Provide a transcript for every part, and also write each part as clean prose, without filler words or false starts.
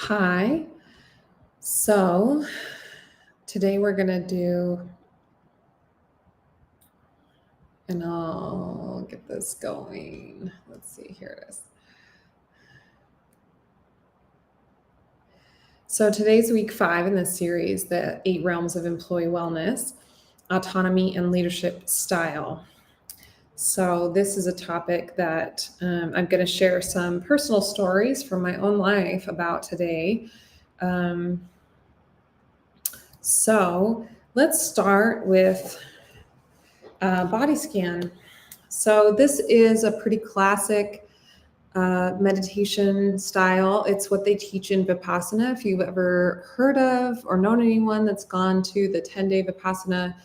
Hi. So today we're going to do, and I'll get this going. Let's see, here it is. So today's week 5 in this series, the 8 realms of employee wellness, autonomy, and leadership style. So this is a topic that I'm going to share some personal stories from my own life about today. So let's start with body scan. So this is a pretty classic meditation style. It's what they teach in Vipassana. If you've ever heard of or known anyone that's gone to the 10-day Vipassana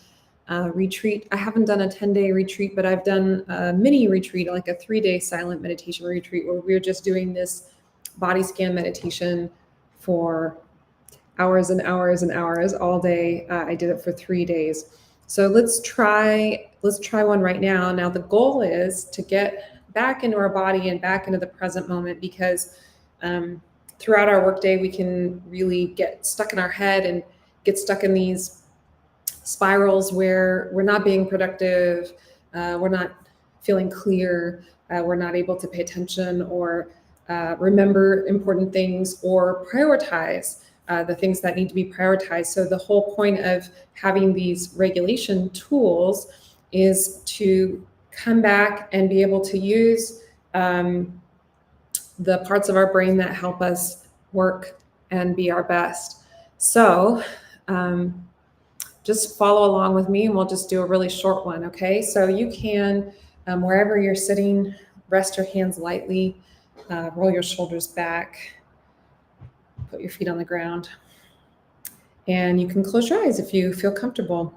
retreat. I haven't done a 10-day retreat, but I've done a mini retreat, like a 3-day silent meditation retreat where we're just doing this body scan meditation for hours and hours and hours all day. I did it for 3 days. So let's try one right now. Now the goal is to get back into our body and back into the present moment, because throughout our workday we can really get stuck in our head and get stuck in these spirals where we're not being productive, we're not feeling clear, we're not able to pay attention or remember important things or prioritize the things that need to be prioritized. So the whole point of having these regulation tools is to come back and be able to use the parts of our brain that help us work and be our best. So just follow along with me and we'll just do a really short one, okay? So you can, wherever you're sitting, rest your hands lightly, roll your shoulders back, put your feet on the ground, and you can close your eyes if you feel comfortable.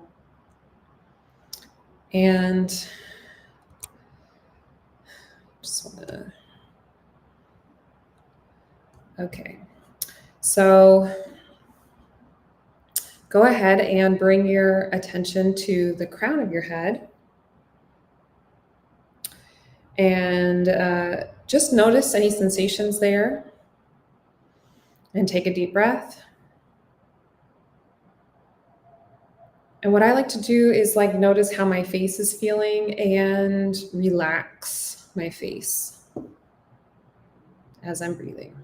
And just want to, okay. So go ahead and bring your attention to the crown of your head. And just notice any sensations there. And take a deep breath. And what I like to do is notice how my face is feeling and relax my face as I'm breathing.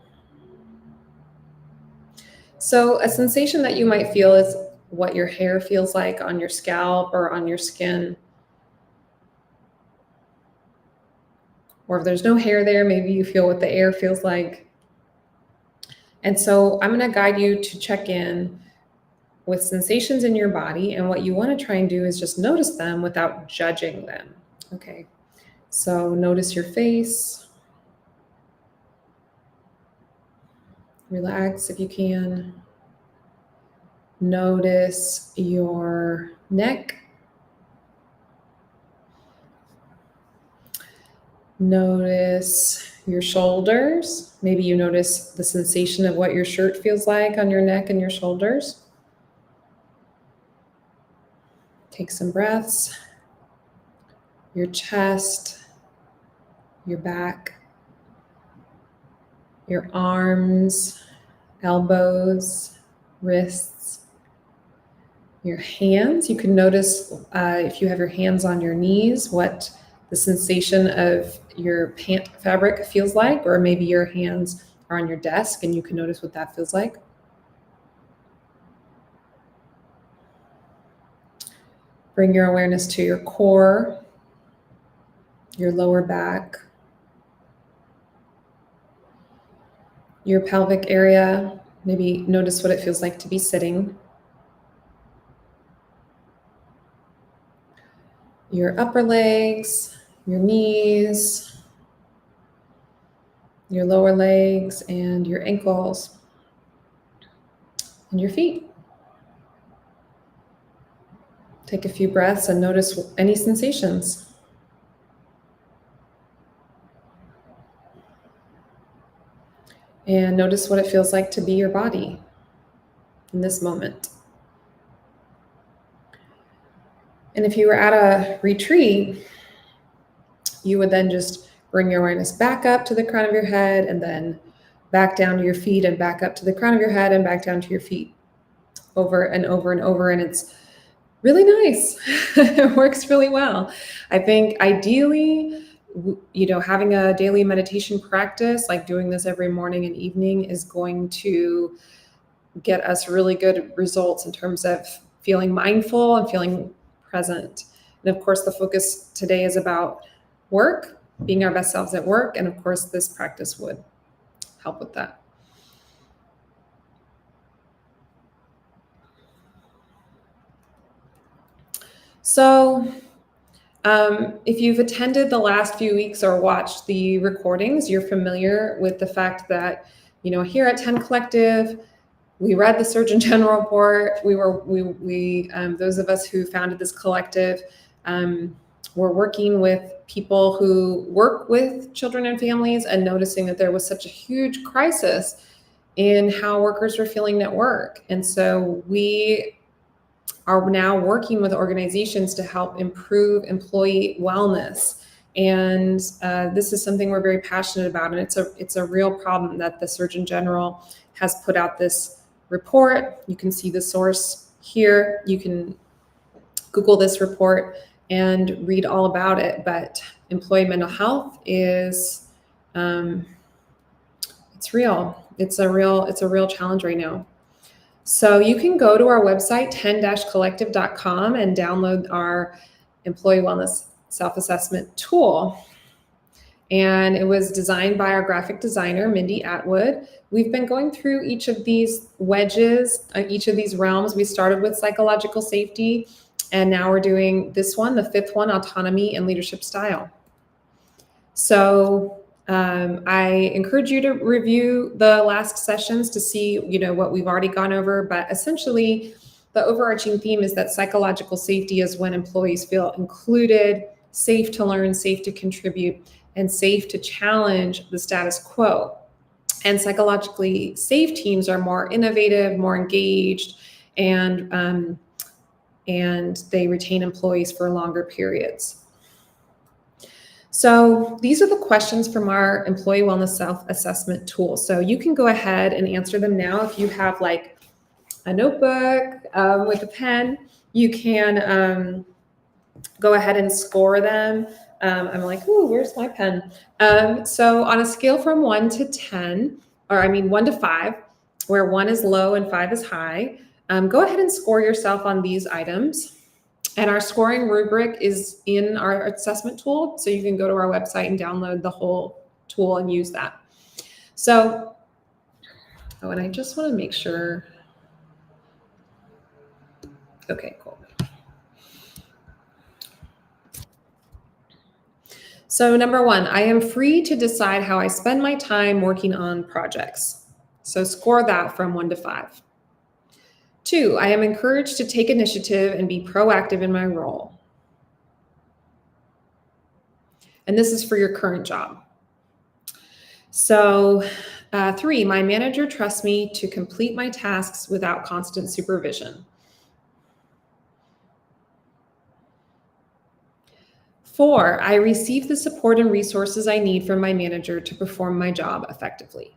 So a sensation that you might feel is what your hair feels like on your scalp or on your skin. Or if there's no hair there, maybe you feel what the air feels like. And so I'm going to guide you to check in with sensations in your body, and what you want to try and do is just notice them without judging them. Okay, so notice your face. Relax if you can. Notice your neck. Notice your shoulders. Maybe you notice the sensation of what your shirt feels like on your neck and your shoulders. Take some breaths. Your chest, your back, your arms, elbows, wrists, your hands. You can notice if you have your hands on your knees, what the sensation of your pant fabric feels like, or maybe your hands are on your desk and you can notice what that feels like. Bring your awareness to your core, your lower back, your pelvic area. Maybe notice what it feels like to be sitting. Your upper legs, your knees, your lower legs, and your ankles, and your feet. Take a few breaths and notice any sensations. And notice what it feels like to be your body in this moment. And if you were at a retreat, you would then just bring your awareness back up to the crown of your head and then back down to your feet and back up to the crown of your head and back down to your feet over and over and over. And it's really nice. It works really well. I think ideally, having a daily meditation practice, like doing this every morning and evening, is going to get us really good results in terms of feeling mindful and feeling present. And of course, the focus today is about work, being our best selves at work. And of course, this practice would help with that. So if you've attended the last few weeks or watched the recordings, you're familiar with the fact that, here at 10 Collective, we read the Surgeon General report. Those of us who founded this collective, were working with people who work with children and families and noticing that there was such a huge crisis in how workers were feeling at work. And so we are now working with organizations to help improve employee wellness. And this is something we're very passionate about. And it's a real problem that the Surgeon General has put out this report. You can see the source here. You can Google this report and read all about it. But employee mental health is, it's real. It's a real challenge right now. So you can go to our website, 10-collective.com, and download our employee wellness self-assessment tool. And it was designed by our graphic designer, Mindy Atwood. We've been going through each of these wedges, each of these realms. We started with psychological safety, and now we're doing this one, the fifth one, autonomy and leadership style. So I encourage you to review the last sessions to see, what we've already gone over. But essentially, the overarching theme is that psychological safety is when employees feel included, safe to learn, safe to contribute, and safe to challenge the status quo. And psychologically safe teams are more innovative, more engaged, and they retain employees for longer periods. So these are the questions from our employee wellness self-assessment tool. So you can go ahead and answer them now. If you have like a notebook with a pen, you can go ahead and score them. I'm like, ooh, where's my pen? So on a scale from 1 to 10, 1 to 5, where 1 is low and 5 is high, go ahead and score yourself on these items. And our scoring rubric is in our assessment tool. So you can go to our website and download the whole tool and use that. So, and I just want to make sure. Okay, cool. So number 1, I am free to decide how I spend my time working on projects. So score that from 1 to 5. 2, I am encouraged to take initiative and be proactive in my role. And this is for your current job. So 3, my manager trusts me to complete my tasks without constant supervision. 4, I receive the support and resources I need from my manager to perform my job effectively.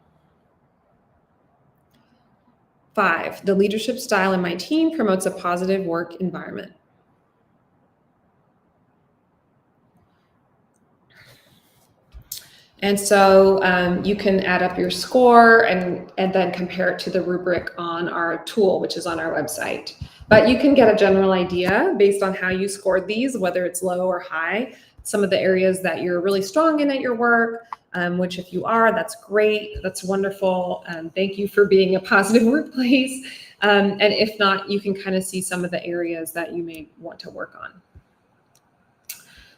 5, the leadership style in my team promotes a positive work environment. And so you can add up your score and then compare it to the rubric on our tool, which is on our website. But you can get a general idea based on how you scored these, whether it's low or high, some of the areas that you're really strong in at your work, which if you are, that's great. That's wonderful. Thank you for being a positive workplace. And if not, you can kind of see some of the areas that you may want to work on.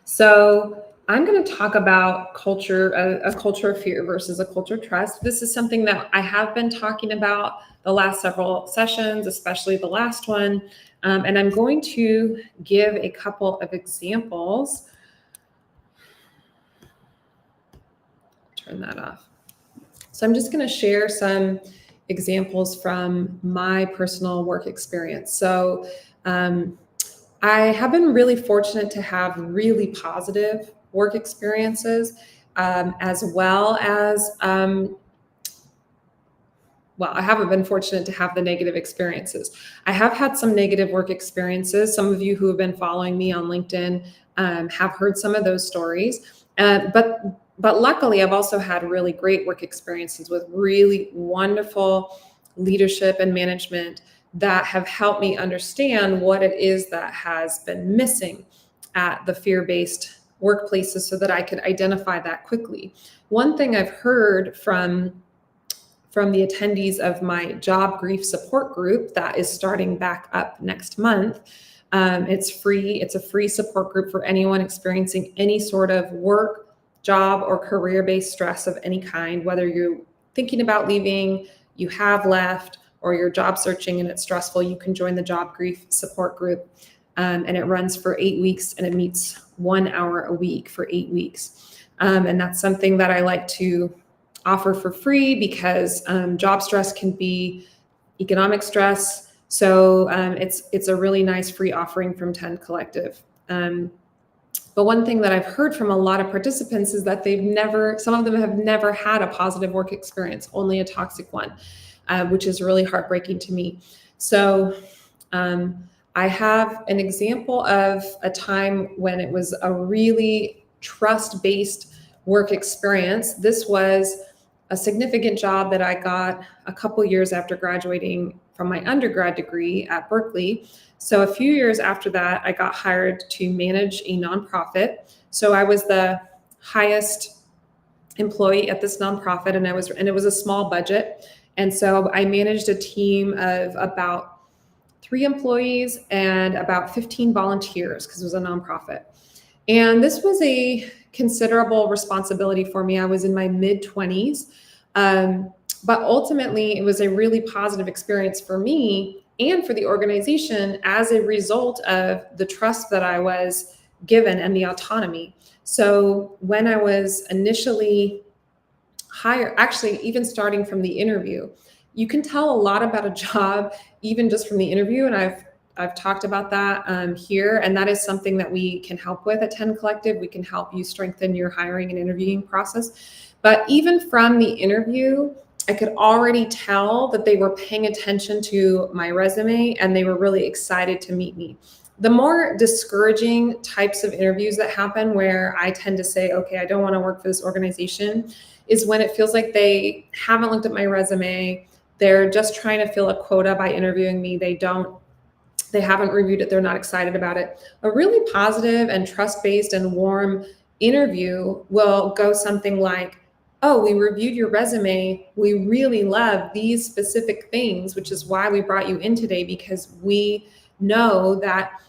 So I'm going to talk about culture, a culture of fear versus a culture of trust. This is something that I have been talking about the last several sessions, especially the last one. And I'm going to give a couple of examples. Turn that off. So I'm just going to share some examples from my personal work experience. So I have been really fortunate to have really positive work experiences, as well as well, I haven't been fortunate to have the negative experiences. I have had some negative work experiences. Some of you who have been following me on LinkedIn have heard some of those stories. But luckily, I've also had really great work experiences with really wonderful leadership and management that have helped me understand what it is that has been missing at the fear-based workplaces so that I could identify that quickly. One thing I've heard from the attendees of my job grief support group that is starting back up next month. It's free. It's a free support group for anyone experiencing any sort of work, job, or career-based stress of any kind, whether you're thinking about leaving, you have left, or you're job searching and it's stressful. You can join the job grief support group. And it runs for 8 weeks and it meets 1 hour a week for 8 weeks. And that's something that I like to offer for free because job stress can be economic stress. So it's a really nice free offering from 10 Collective. But one thing that I've heard from a lot of participants is that some of them have never had a positive work experience, only a toxic one, which is really heartbreaking to me. So I have an example of a time when it was a really trust-based work experience. This was a significant job that I got a couple years after graduating from my undergrad degree at Berkeley. So a few years after that, I got hired to manage a nonprofit. So I was the highest employee at this nonprofit, and it was a small budget. And so I managed a team of about 3 employees and about 15 volunteers because it was a nonprofit. And this was a considerable responsibility for me. I was in my mid-20s. But ultimately, it was a really positive experience for me and for the organization as a result of the trust that I was given and the autonomy. So when I was initially hired, actually, even starting from the interview, you can tell a lot about a job even just from the interview. And I've talked about that here, and that is something that we can help with at 10 Collective. We can help you strengthen your hiring and interviewing process. But even from the interview, I could already tell that they were paying attention to my resume and they were really excited to meet me. The more discouraging types of interviews that happen where I tend to say, okay, I don't want to work for this organization, is when it feels like they haven't looked at my resume. They're just trying to fill a quota by interviewing me. They haven't reviewed it. They're not excited about it. A really positive and trust-based and warm interview will go something like, oh, we reviewed your resume. We really love these specific things, which is why we brought you in today, because we know that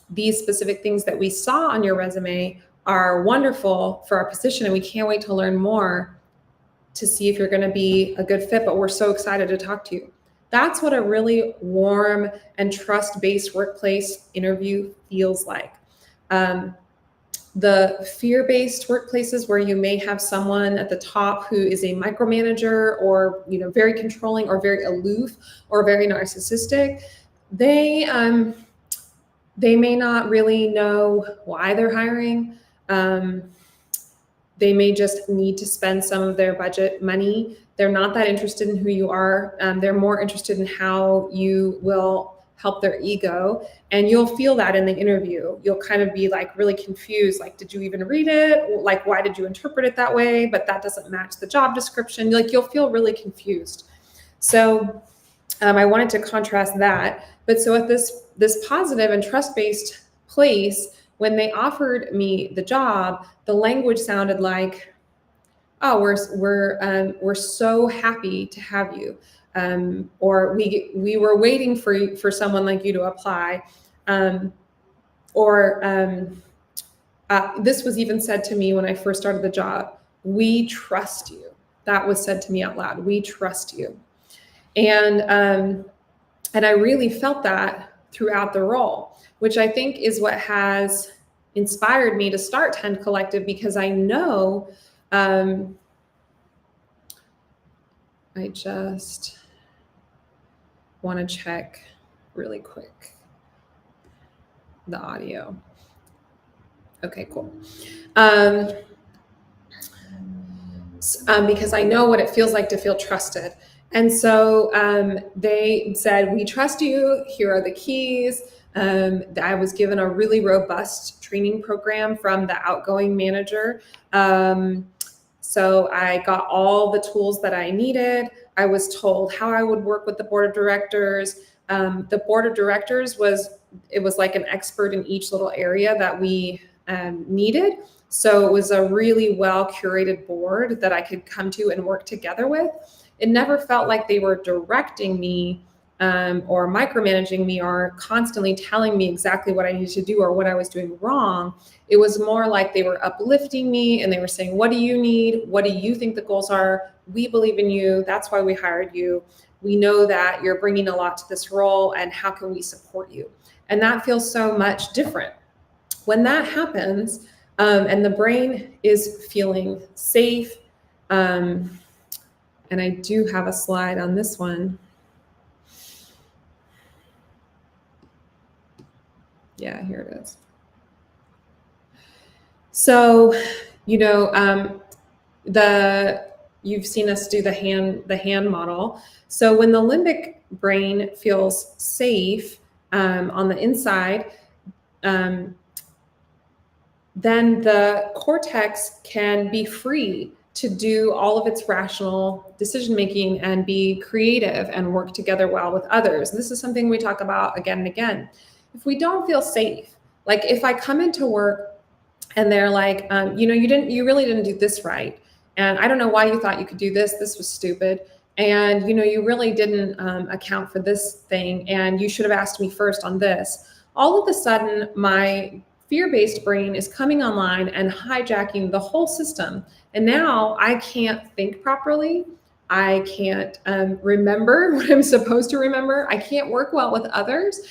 these specific things that we saw on your resume are wonderful for our position, and we can't wait to learn more to see if you're going to be a good fit, but we're so excited to talk to you. That's what a really warm and trust-based workplace interview feels like. The fear-based workplaces where you may have someone at the top who is a micromanager or very controlling or very aloof or very narcissistic, they may not really know why they're hiring. They may just need to spend some of their budget money. They're not that interested in who you are. They're more interested in how you will help their ego. And you'll feel that in the interview. You'll kind of be like really confused. Like, did you even read it? Like, why did you interpret it that way? But that doesn't match the job description. Like, you'll feel really confused. So I wanted to contrast that. But so at this positive and trust-based place, when they offered me the job, the language sounded like, "Oh, we're so happy to have you," or we were waiting for someone like you to apply, or this was even said to me when I first started the job. "We trust you." That was said to me out loud. "We trust you," and I really felt that throughout the role, which I think is what has inspired me to start 10 Collective, because I know I just want to check really quick the audio. Okay, cool. because I know what it feels like to feel trusted. And so they said, we trust you. Here are the keys. I was given a really robust training program from the outgoing manager. So I got all the tools that I needed. I was told how I would work with the board of directors. The board of directors was like an expert in each little area that we needed. So it was a really well curated board that I could come to and work together with. It never felt like they were directing me or micromanaging me or constantly telling me exactly what I needed to do or what I was doing wrong. It was more like they were uplifting me and they were saying, what do you need? What do you think the goals are? We believe in you. That's why we hired you. We know that you're bringing a lot to this role, and how can we support you? And that feels so much different. When that happens, and the brain is feeling safe, and I do have a slide on this one. Yeah, here it is. So, you've seen us do the hand model. So when the limbic brain feels safe on the inside, then the cortex can be free to do all of its rational decision making and be creative and work together well with others. This is something we talk about again and again. If we don't feel safe, like if I come into work and they're like, you really didn't do this right, and I don't know why you thought you could do this. This was stupid, and you really didn't account for this thing, and you should have asked me first on this. All of a sudden, my fear-based brain is coming online and hijacking the whole system, and now I can't think properly. I can't remember what I'm supposed to remember. I can't work well with others.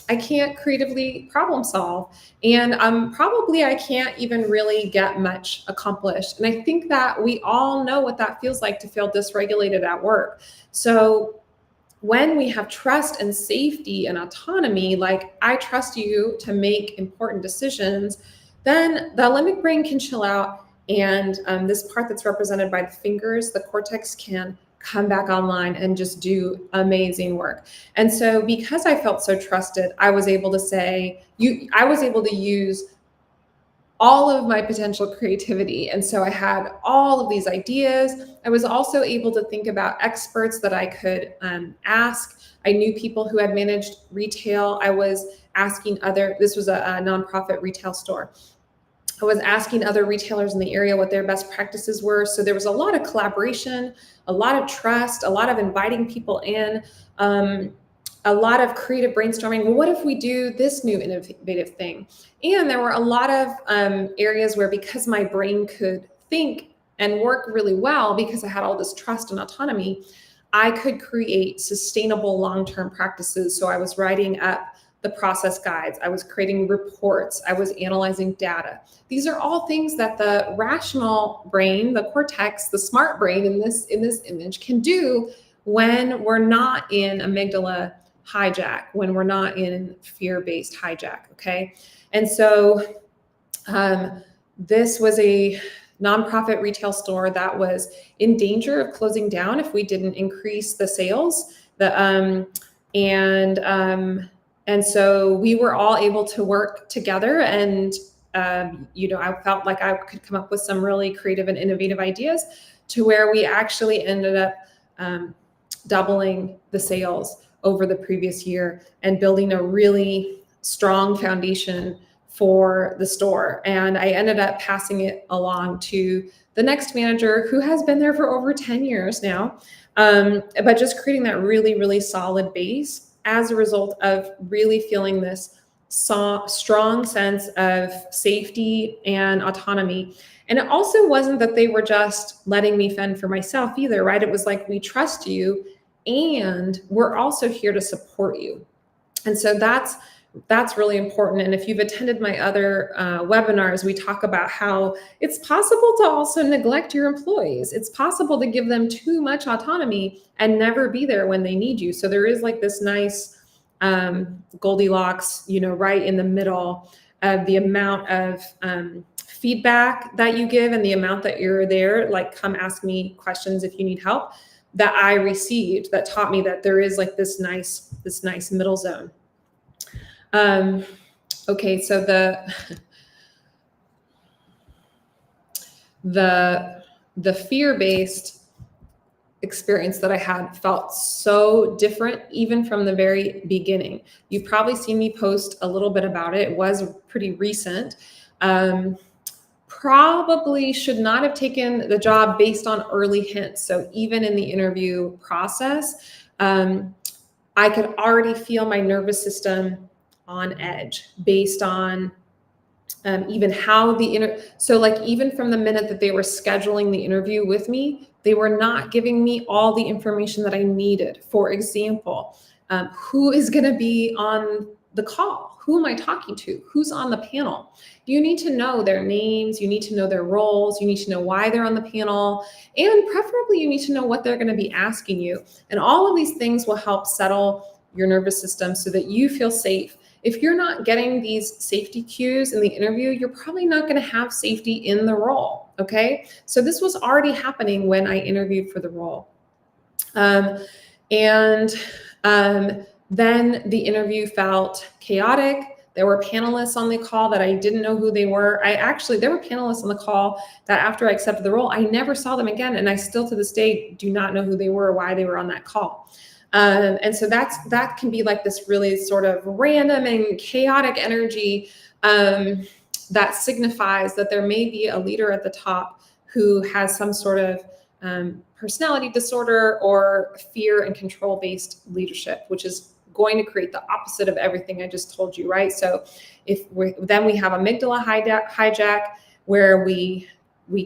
I can't creatively problem solve. And probably I can't even really get much accomplished. And I think that we all know what that feels like to feel dysregulated at work. So when we have trust and safety and autonomy, like I trust you to make important decisions, then the limbic brain can chill out. And this part that's represented by the fingers, the cortex, can come back online and just do amazing work. And so because I felt so trusted, I was able to use all of my potential creativity. And so I had all of these ideas. I was also able to think about experts that I could ask. I knew people who had managed retail. I was asking this was a nonprofit retail store. I was asking other retailers in the area what their best practices were. So there was a lot of collaboration, a lot of trust, a lot of inviting people in, a lot of creative brainstorming. Well, what if we do this new innovative thing? And there were a lot of areas where, because my brain could think and work really well, because I had all this trust and autonomy, I could create sustainable long-term practices. So I was writing up the process guides, I was creating reports, I was analyzing data. These are all things that the rational brain, the cortex, the smart brain in this image can do when we're not in amygdala hijack, when we're not in fear-based hijack, okay? And so this was a nonprofit retail store that was in danger of closing down if we didn't increase the sales. And so we were all able to work together, and I felt like I could come up with some really creative and innovative ideas, to where we actually ended up doubling the sales over the previous year and building a really strong foundation for the store. And I ended up passing it along to the next manager, who has been there for over 10 years now, but just creating that really, really solid base as a result of really feeling this strong sense of safety and autonomy. And it also wasn't that they were just letting me fend for myself either, right? It was like, we trust you and we're also here to support you. And so that's really important. And if you've attended my other webinars, we talk about how it's possible to also neglect your employees. It's possible to give them too much autonomy and never be there when they need you. So there is like this nice Goldilocks, right in the middle of the amount of feedback that you give and the amount that you're there, like come ask me questions if you need help, that I received that taught me that there is like this nice middle zone. Okay, so the fear-based experience that I had felt so different even from the very beginning. You've probably seen me post a little bit about it. It was pretty recent. Probably should not have taken the job based on early hints. So even in the interview process, I could already feel my nervous system on edge based on even how so like even from the minute that they were scheduling the interview with me, they were not giving me all the information that I needed. For example, who is going to be on the call? Who am I talking to? Who's on the panel? You need to know their names. You need to know their roles. You need to know why they're on the panel. And preferably you need to know what they're going to be asking you. And all of these things will help settle your nervous system so that you feel safe. If you're not getting these safety cues in the interview, you're probably not going to have safety in the role. Okay. So this was already happening when I interviewed for the role. Then the interview felt chaotic. There were panelists on the call that I didn't know who they were. There were panelists on the call that after I accepted the role, I never saw them again. And I still to this day do not know who they were or why they were on that call. And so that can be like this really sort of random and chaotic energy that signifies that there may be a leader at the top who has some sort of personality disorder or fear and control-based leadership, which is going to create the opposite of everything I just told you, right? So then we have amygdala hijack, where we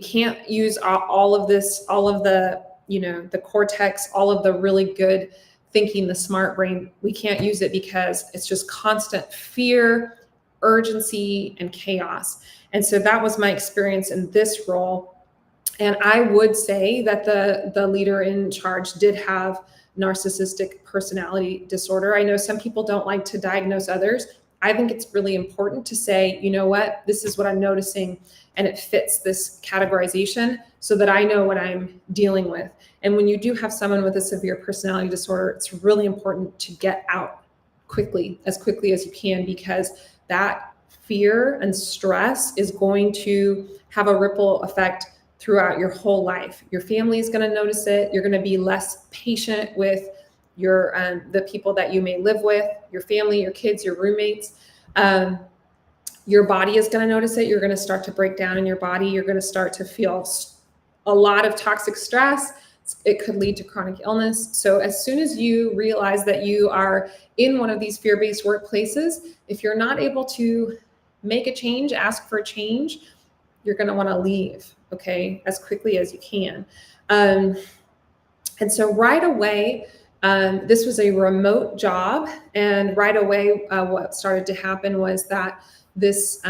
can't use all of the, the cortex, all of the really good thinking, the smart brain. We can't use it because it's just constant fear, urgency, and chaos. And so that was my experience in this role. And I would say that the leader in charge did have narcissistic personality disorder. I know some people don't like to diagnose others. I think it's really important to say, you know what, this is what I'm noticing, and it fits this categorization so that I know what I'm dealing with. And when you do have someone with a severe personality disorder, it's really important to get out as quickly as you can, because that fear and stress is going to have a ripple effect throughout your whole life. Your family is going to notice it. You're going to be less patient with your the people that you may live with, your family, your kids, your roommates. Your body is going to notice it. You're going to start to break down in your body. You're going to start to feel a lot of toxic stress. It could lead to chronic illness. So as soon as you realize that you are in one of these fear-based workplaces, if you're not able to make a change, ask for a change, you're going to want to leave, okay, as quickly as you can. And so right away, this was a remote job. And right away, what started to happen was that this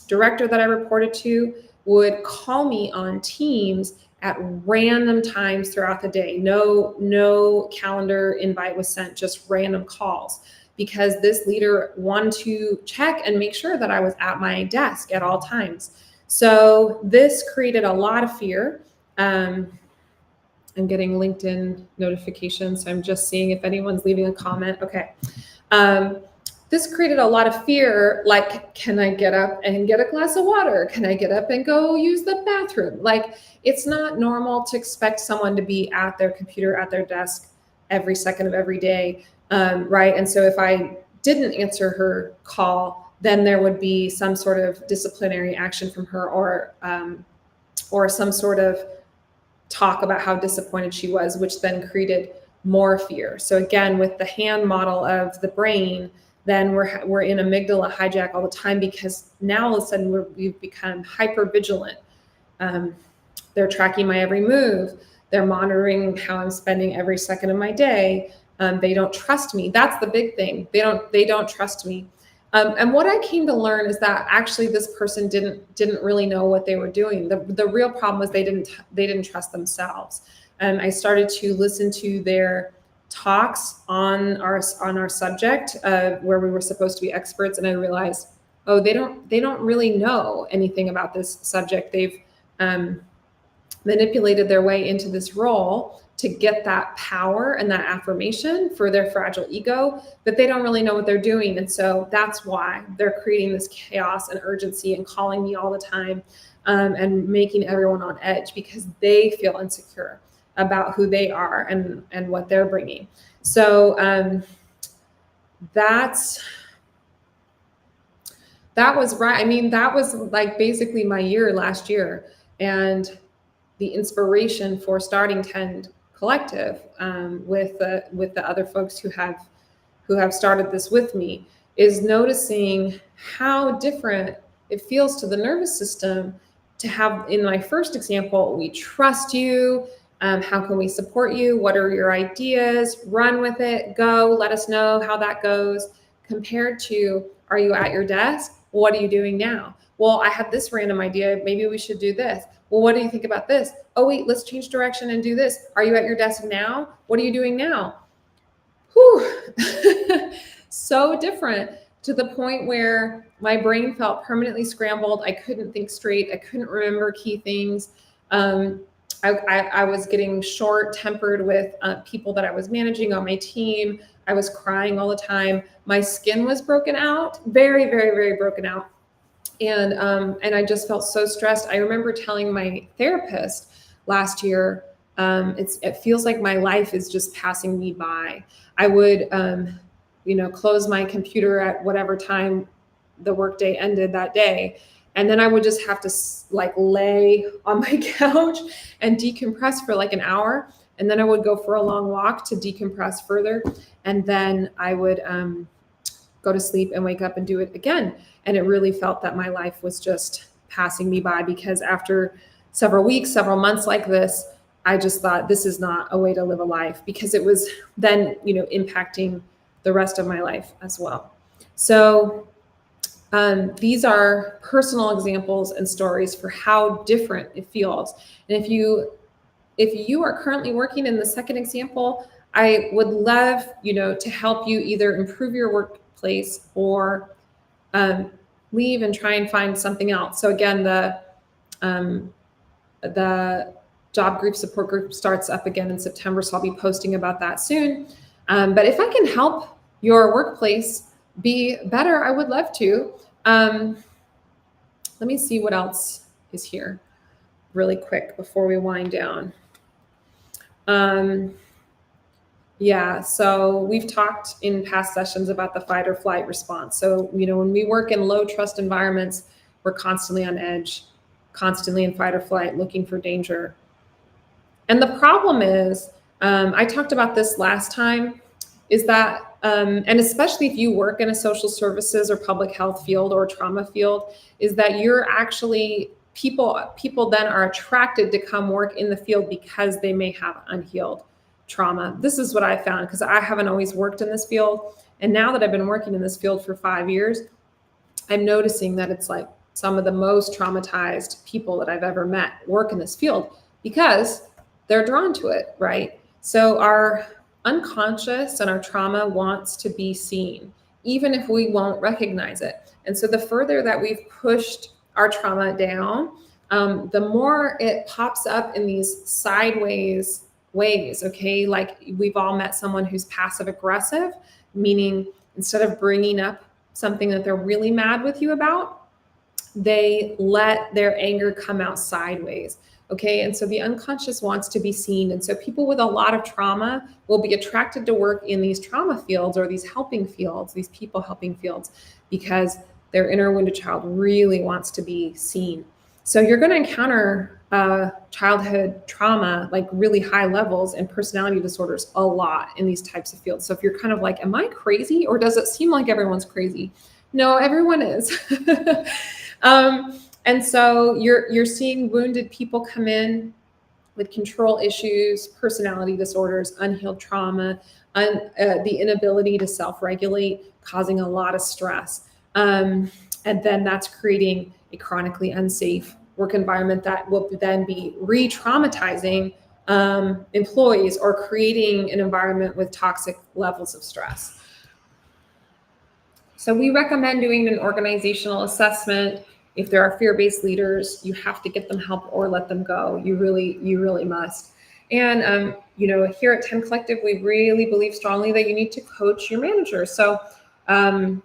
director that I reported to would call me on Teams at random times throughout the day. No calendar invite was sent, just random calls, because this leader wanted to check and make sure that I was at my desk at all times. So this created a lot of fear. I'm getting LinkedIn notifications, so I'm just seeing if anyone's leaving a comment. Okay. This created a lot of fear, like, can I get up and get a glass of water? Can I get up and go use the bathroom? Like, it's not normal to expect someone to be at their computer, at their desk every second of every day, right? And so if I didn't answer her call, then there would be some sort of disciplinary action from her, or some sort of talk about how disappointed she was, which then created more fear. So again, with the hand model of the brain, then we're in amygdala hijack all the time, because now all of a sudden we've become hyper vigilant. They're tracking my every move. They're monitoring how I'm spending every second of my day. They don't trust me. That's the big thing. They don't trust me. And what I came to learn is that actually this person didn't really know what they were doing. The real problem was they didn't trust themselves. And I started to listen to their talks on our subject, where we were supposed to be experts, and I realized, oh, they don't really know anything about this subject. They've manipulated their way into this role to get that power and that affirmation for their fragile ego, but they don't really know what they're doing. And so that's why they're creating this chaos and urgency and calling me all the time, and making everyone on edge because they feel insecure about who they are and what they're bringing. So that was right. I mean, that was like basically my year last year. And the inspiration for starting Tend Collective, with the other folks who have started this with me, is noticing how different it feels to the nervous system to have, in my first example, we trust you. How can we support you? What are your ideas? Run with it. Go. Let us know how that goes. Compared to, are you at your desk? What are you doing now? Well, I had this random idea. Maybe we should do this. Well, what do you think about this? Oh, wait, let's change direction and do this. Are you at your desk now? What are you doing now? Whew. So different, to the point where my brain felt permanently scrambled. I couldn't think straight. I couldn't remember key things. I was getting short-tempered with people that I was managing on my team. I was crying all the time. My skin was broken out, very, very, very broken out. And I just felt so stressed. I remember telling my therapist last year, it feels like my life is just passing me by. I would, close my computer at whatever time the workday ended that day. And then I would just have to lay on my couch and decompress for like an hour. And then I would go for a long walk to decompress further. And then I would go to sleep and wake up and do it again. And it really felt that my life was just passing me by, because after several weeks, several months like this, I just thought this is not a way to live a life, because it was then, impacting the rest of my life as well. So these are personal examples and stories for how different it feels. And if you are currently working in the second example, I would love, to help you either improve your workplace or leave and try and find something else. So again, the job group support group starts up again in September, so I'll be posting about that soon. But if I can help your workplace be better, I would love to. Let me see what else is here really quick before we wind down. Yeah, so we've talked in past sessions about the fight or flight response. So, when we work in low trust environments, we're constantly on edge, constantly in fight or flight, looking for danger. And the problem is, I talked about this last time, is that, and especially if you work in a social services or public health field or trauma field, is that you're actually, people then are attracted to come work in the field because they may have unhealed trauma. This is what I found, because I haven't always worked in this field. And now that I've been working in this field for 5 years, I'm noticing that it's like some of the most traumatized people that I've ever met work in this field because they're drawn to it, right? So our unconscious and our trauma wants to be seen, even if we won't recognize it. And so the further that we've pushed our trauma down, the more it pops up in these sideways ways, okay? Like we've all met someone who's passive aggressive, meaning instead of bringing up something that they're really mad with you about, they let their anger come out sideways, okay? And so the unconscious wants to be seen. And so people with a lot of trauma will be attracted to work in these trauma fields or these helping fields, these people helping fields, because their inner wounded child really wants to be seen. So you're going to encounter childhood trauma, like really high levels, and personality disorders a lot in these types of fields. So if you're kind of like, am I crazy, or does it seem like everyone's crazy? No, everyone is. And so you're seeing wounded people come in with control issues, personality disorders, unhealed trauma, the inability to self-regulate, causing a lot of stress. And then that's creating a chronically unsafe work environment that will then be re-traumatizing employees or creating an environment with toxic levels of stress. So we recommend doing an organizational assessment. If there are fear-based leaders, you have to get them help or let them go. You really must. And here at 10 Collective, we really believe strongly that you need to coach your manager. So I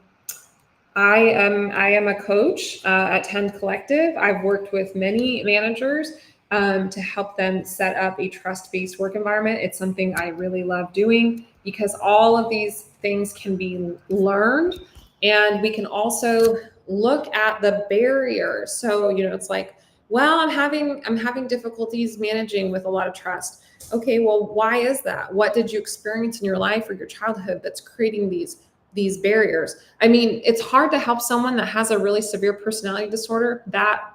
am a coach at 10 Collective. I've worked with many managers to help them set up a trust-based work environment. It's something I really love doing because all of these things can be learned, and we can also look at the barriers. So it's like, well, I'm having difficulties managing with a lot of trust. Okay, well, why is that? What did you experience in your life or your childhood that's creating these barriers? I mean, it's hard to help someone that has a really severe personality disorder. That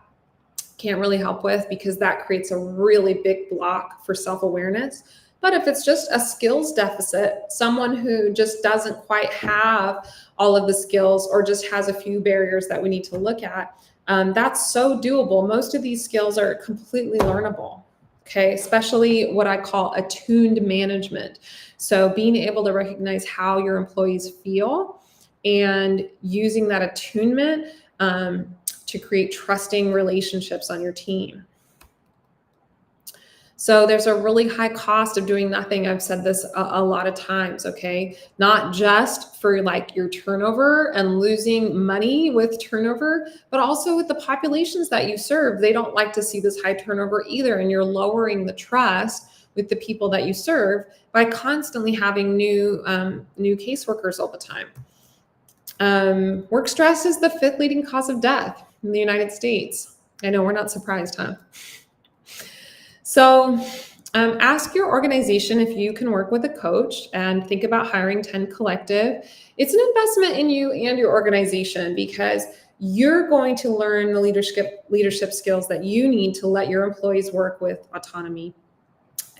can't really help with, because that creates a really big block for self-awareness. But if it's just a skills deficit, someone who just doesn't quite have all of the skills or just has a few barriers that we need to look at, that's so doable. Most of these skills are completely learnable. Okay, especially what I call attuned management. So being able to recognize how your employees feel and using that attunement to create trusting relationships on your team. So there's a really high cost of doing nothing. I've said this a lot of times, okay? Not just for like your turnover and losing money with turnover, but also with the populations that you serve. They don't like to see this high turnover either. And you're lowering the trust with the people that you serve by constantly having new caseworkers all the time. Work stress is the 5th leading cause of death in the United States. I know, we're not surprised, huh? So ask your organization if you can work with a coach, and think about hiring 10 Collective. It's an investment in you and your organization, because you're going to learn the leadership skills that you need to let your employees work with autonomy.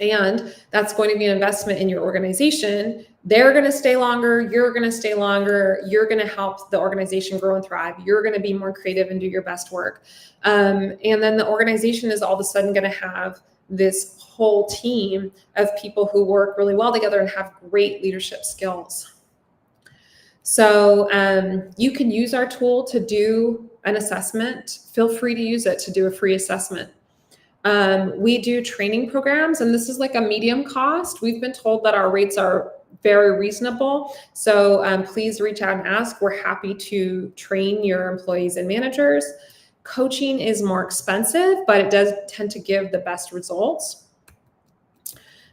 And that's going to be an investment in your organization. They're going to stay longer. You're going to stay longer. You're going to help the organization grow and thrive. You're going to be more creative and do your best work. And then the organization is all of a sudden going to have this whole team of people who work really well together and have great leadership skills. So you can use our tool to do an assessment. Feel free to use it to do a free assessment. We do training programs, and this is like a medium cost. We've been told that our rates are very reasonable. So please reach out and ask. We're happy to train your employees and managers. Coaching is more expensive, but it does tend to give the best results.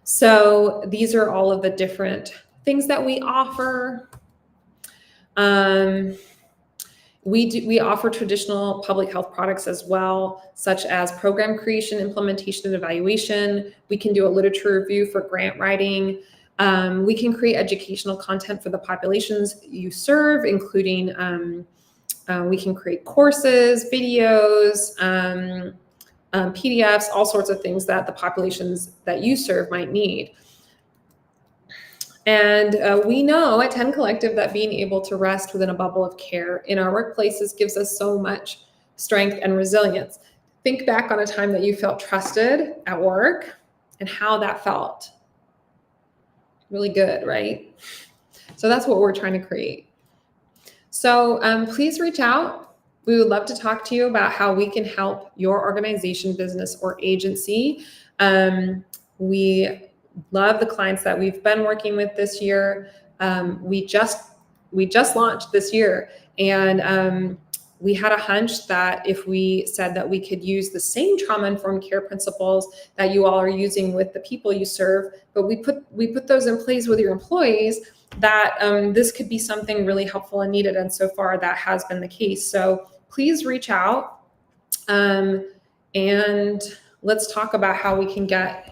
So these are all of the different things that we offer. We offer traditional public health products as well, such as program creation, implementation, and evaluation. We can do a literature review for grant writing. We can create educational content for the populations you serve, including we can create courses, videos, PDFs, all sorts of things that the populations that you serve might need. And we know at 10 Collective that being able to rest within a bubble of care in our workplaces gives us so much strength and resilience. Think back on a time that you felt trusted at work and how that felt. Really good, right? So that's what we're trying to create. So please reach out. We would love to talk to you about how we can help your organization, business, or agency. We love the clients that we've been working with this year. We just launched this year, and we had a hunch that if we said that we could use the same trauma-informed care principles that you all are using with the people you serve, but we put those in place with your employees, that this could be something really helpful and needed. And so far, that has been the case. So please reach out, and let's talk about how we can get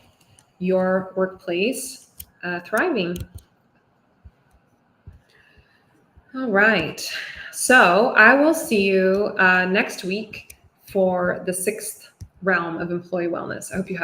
your workplace thriving. All right. So I will see you next week for the 6th realm of employee wellness. I hope you have